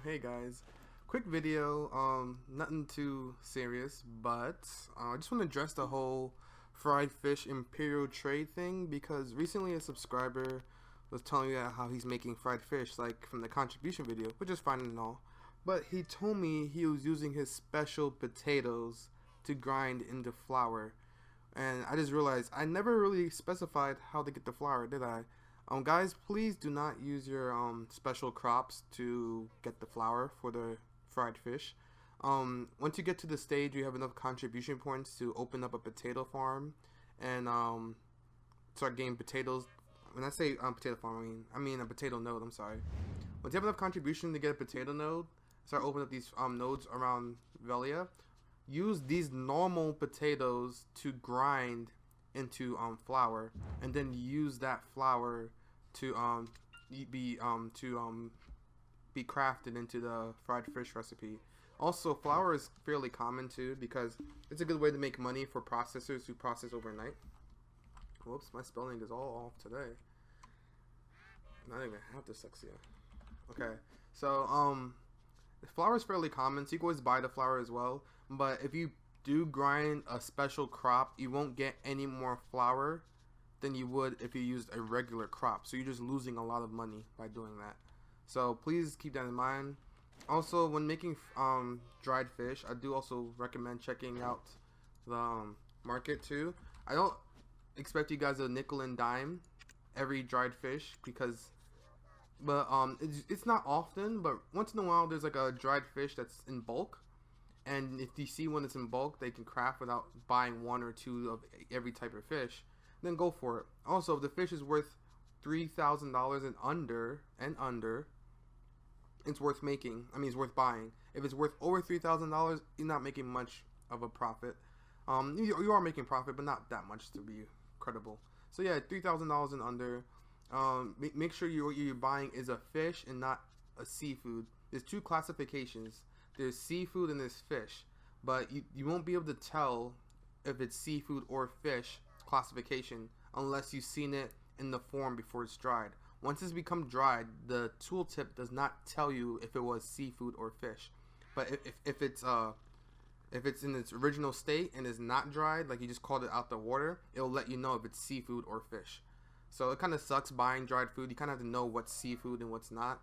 Hey guys, quick video. Nothing too serious, but I just want to address the whole fried fish Imperial trade thing because recently a subscriber was telling me how he's making fried fish, like from the contribution video, which is fine and all. But he told me he was using his special potatoes to grind into flour, and I just realized I never really specified how to get the flour, did I? Guys, please do not use your special crops to get the flour for the fried fish. Once you get to the stage you have enough contribution points to open up a potato farm and start getting potatoes. When I say potato farm, I mean a potato node. I'm sorry. Once you have enough contribution to get a potato node, start opening up these nodes around Velia. Use these normal potatoes to grind into flour, and then use that flour to be crafted into the fried fish recipe. Also, flour is fairly common too because it's a good way to make money for processors who process overnight. Whoops, my spelling is all off today. Not even half dyslexia. Okay, so flour is fairly common, so you can always buy the flour as well. But if you do grind a special crop, you won't get any more flour than you would if you used a regular crop. So you're just losing a lot of money by doing that. So please keep that in mind. Also, when making dried fish, I do also recommend checking out the market too. I don't expect you guys to nickel and dime every dried fish because it's not often, but once in a while there's like a dried fish that's in bulk. And if you see one that's in bulk, they can craft without buying one or two of every type of fish, then go for it. Also, if the fish is worth $3,000 and under, it's worth making. I mean, it's worth buying. If it's worth over $3,000, you're not making much of a profit. You are making profit, but not that much to be credible. So yeah, $3,000 and under. Make sure what you're buying is a fish and not a seafood. There's two classifications. There's seafood and there's fish, but you won't be able to tell if it's seafood or fish classification unless you've seen it in the form before it's dried. Once it's become dried, the tooltip does not tell you if it was seafood or fish. But if it's in its original state and is not dried, like you just called it out the water, it'll let you know if it's seafood or fish. So it kind of sucks buying dried food. You kind of have to know what's seafood and what's not.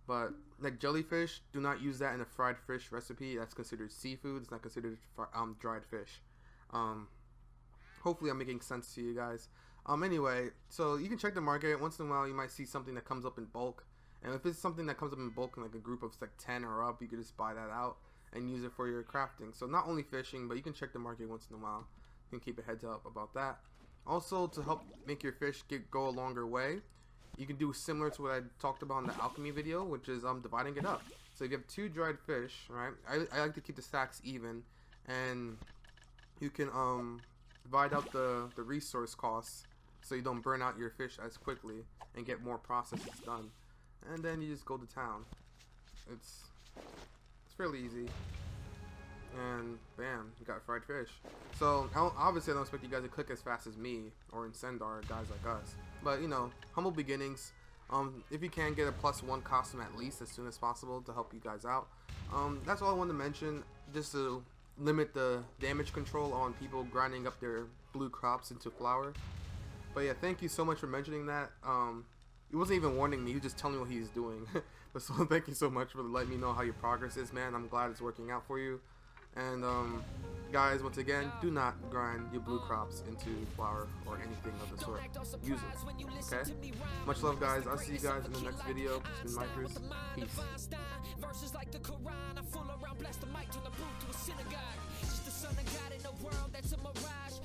But like jellyfish, do not use that in a fried fish recipe. That's considered seafood. It's not considered dried fish. Hopefully I'm making sense to you guys. Anyway, so you can check the market. Once in a while you might see something that comes up in bulk. And if it's something that comes up in bulk in like a group of like 10 or up, you can just buy that out and use it for your crafting. So not only fishing, but you can check the market once in a while. You can keep a heads up about that. Also, to help make your fish go a longer way, you can do similar to what I talked about in the alchemy video, which is dividing it up. So if you have two dried fish, right? I like to keep the stacks even, and you can divide out the resource costs so you don't burn out your fish as quickly and get more processes done. And then you just go to town. It's fairly easy. And bam, you got fried fish. So obviously I don't expect you guys to click as fast as me or Incendar, guys like us. But you know, humble beginnings. If you can get a +1 costume at least as soon as possible to help you guys out. That's all I wanted to mention, just to limit the damage control on people grinding up their blue crops into flour. But yeah, thank you so much for mentioning that. He wasn't even warning me, he was just telling me what he's doing. But so thank you so much for letting me know how your progress is, man. I'm glad it's working out for you. And guys, once again, do not grind your blue crops into flour or anything of the sort. Use it. Okay? Much love, guys. I'll see you guys in the next video. It's been Mikers. Peace. Verses like the Quran, I fool around, blast the mic, turn the booth to a synagogue. Just the son of God in a world that's a mirage.